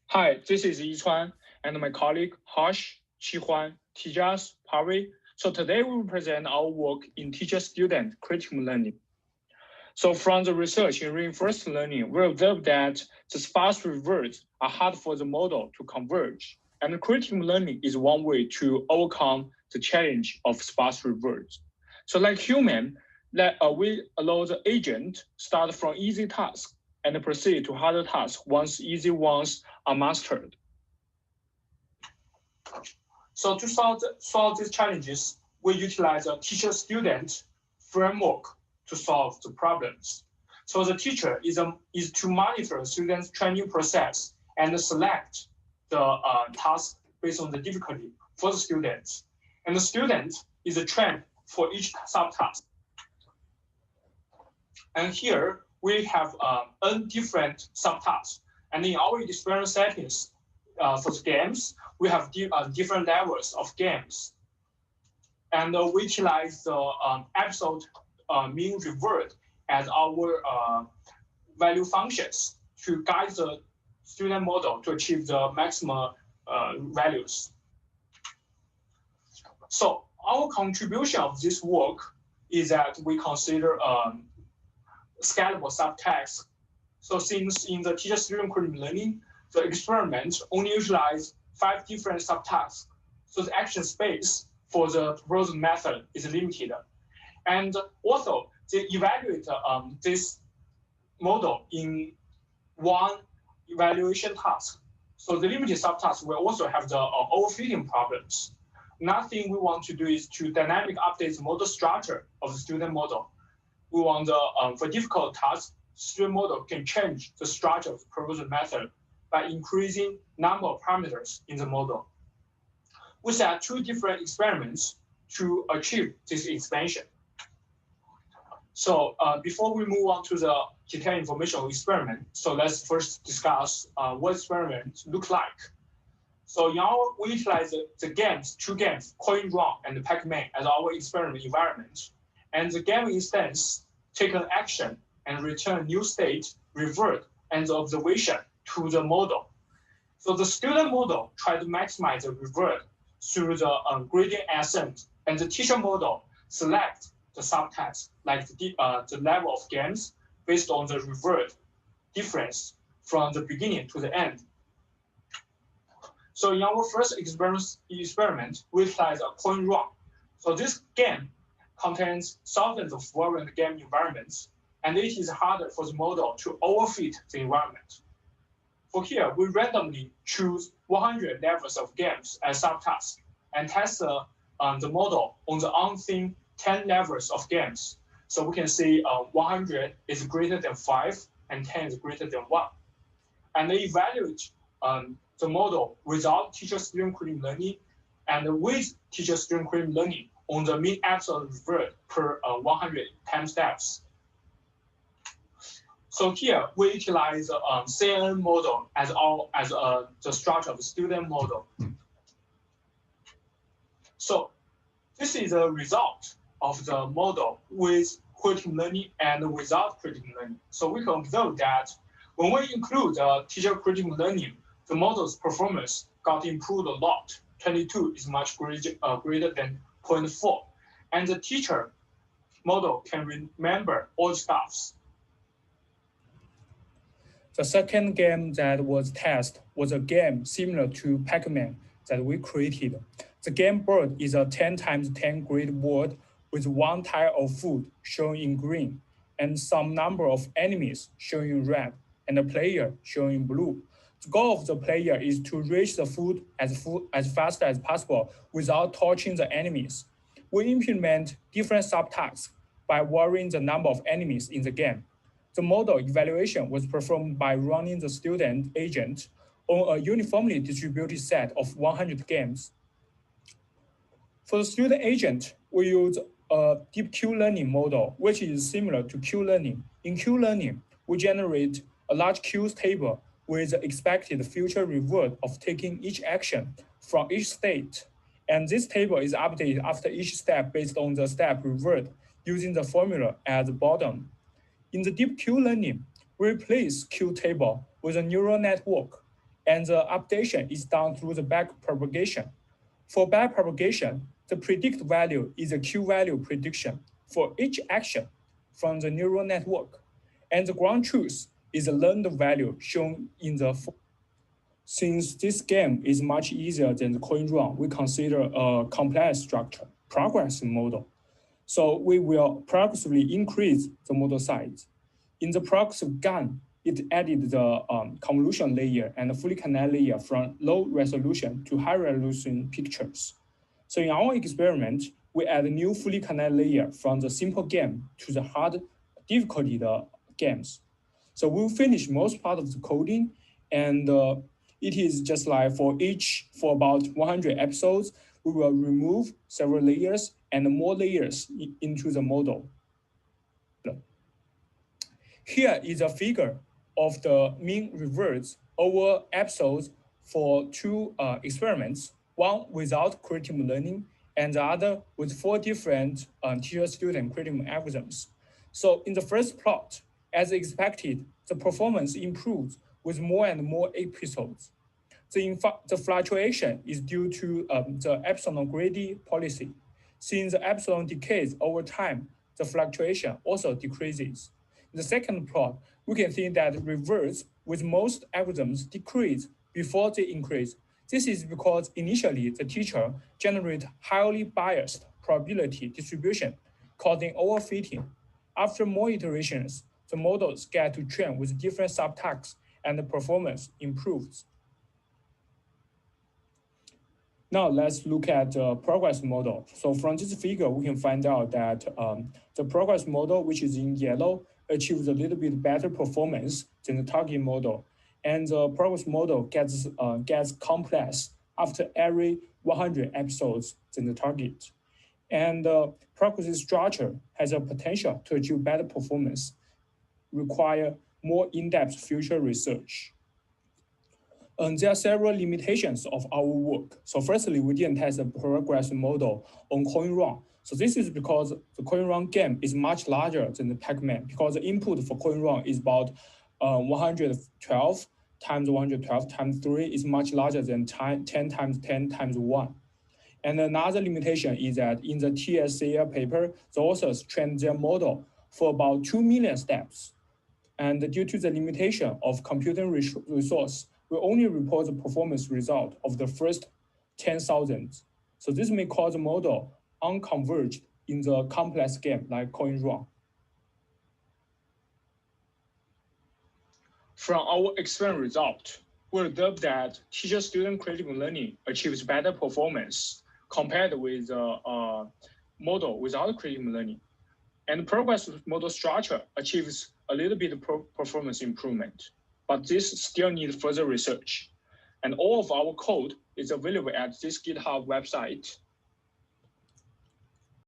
Hi, this is Yichuan and my colleague Harsh, Chihuan, Tijas, Pari. So today we will present our work in teacher-student critical learning. So from the research in reinforcement learning, we observed that the sparse rewards are hard for the model to converge. And critical learning is one way to overcome the challenge of sparse rewards. So like human, we allow the agent start from easy tasks and proceed to harder tasks once easy ones are mastered. So to solve these challenges, we utilize a teacher-student framework to solve the problems. So the teacher is to monitor students' training process and select the task based on the difficulty for the students. And the student is trained for each subtask. And here we have n different subtasks. And in our experience settings for the games, we have different levels of games. And we utilize the episode mean reward as our value functions to guide the student model to achieve the maximum values. So our contribution of this work is that we consider scalable subtasks. So since in the teacher-student critical learning, the experiment only utilizes 5 different subtasks, so the action space for the proposed method is limited. And also, they evaluate this model in one evaluation task. So the limited subtasks will also have the overfitting problems. Nothing we want to do is to dynamically update the model structure of the student model. We want for difficult tasks, student model can change the structure of the proposed method by increasing number of parameters in the model. We set 2 different experiments to achieve this expansion. So before we move on to the detailed information of experiment, so let's first discuss what experiments look like. So now we utilize the games, 2 games, CoinRun and PackMan as our experiment environment. And the game instance take an action and return new state, revert, and the observation to the model. So the student model try to maximize the revert through the gradient ascent, and the teacher model select the subtask, like the level of games based on the revert difference from the beginning to the end. So in our first experiment, we utilize a CoinRun. So this game contains thousands of variant game environments, and it is harder for the model to overfit the environment. For here, we randomly choose 100 levels of games as subtasks and test the model on the unseen 10 levels of games. So we can see 100 is greater than 5 and 10 is greater than 1. And they evaluate the model without teacher-student critical learning and with teacher-student critical learning on the mean absolute revert per 100 time steps. So here we utilize CNN model as the structure of the student model. So this is a result of the model with critical learning and without critical learning. So we can observe that when we include teacher critical learning, the model's performance got improved a lot. 22 is much greater than 0.4. And the teacher model can remember all stuffs. The second game that was tested was a game similar to PackMan that we created. The game board is a 10 times 10 grid board with 1 tile of food shown in green and some number of enemies shown in red and a player shown in blue. The goal of the player is to reach the food as fast as possible without touching the enemies. We implement different subtasks by varying the number of enemies in the game. The model evaluation was performed by running the student agent on a uniformly distributed set of 100 games. For the student agent, we use a deep Q-learning model, which is similar to Q-learning. In Q-learning, we generate a large Q's table with the expected future reward of taking each action from each state. And this table is updated after each step based on the step reward using the formula at the bottom. In the deep Q learning, we replace Q table with a neural network and the updation is done through the backpropagation. For backpropagation, the predict value is a Q-value prediction for each action from the neural network, and the ground truth is a learned value shown in the. Since this game is much easier than the CoinRun, we consider a complex structure, progress model. So we will progressively increase the model size. In the progressive GAN, it added the convolution layer and the fully connect layer from low resolution to high resolution pictures. So in our experiment, we add a new fully connect layer from the simple game to the hard difficulty games. So we'll finish most part of the coding, and it is just like for about 100 episodes, we will remove several layers and more layers into the model. Here is a figure of the mean reverse over episodes for two experiments, one without critical learning and the other with 4 different teacher-student critical algorithms. So in the first plot, as expected, the performance improves with more and more episodes. The fluctuation is due to the epsilon greedy policy. Since the epsilon decays over time, the fluctuation also decreases. In the second plot, we can see that reverse with most algorithms decrease before they increase. This is because initially the teacher generates highly biased probability distribution, causing overfitting. After more iterations, the models get to train with different subtasks and the performance improves. Now let's look at the progress model. So from this figure, we can find out that the progress model, which is in yellow, achieves a little bit better performance than the target model. And the progress model gets complex after every 100 episodes than the target. And the progress structure has a potential to achieve better performance, require more in-depth future research. There are several limitations of our work. So firstly, we didn't test a progress model on CoinRun. So this is because the CoinRun game is much larger than the PackMan, because the input for CoinRun is about 112 times 112 times 3 is much larger than 10 times 10 times 1. And another limitation is that in the TSCL paper, the authors trained their model for about 2 million steps. And due to the limitation of computing resource, we only report the performance result of the first 10,000. So this may cause the model unconverged in the complex game like CoinRun. From our experiment result, we observed that teacher-student critical learning achieves better performance compared with a model without critical learning. And progress model structure achieves a little bit of performance improvement, but this still needs further research. And all of our code is available at this GitHub website.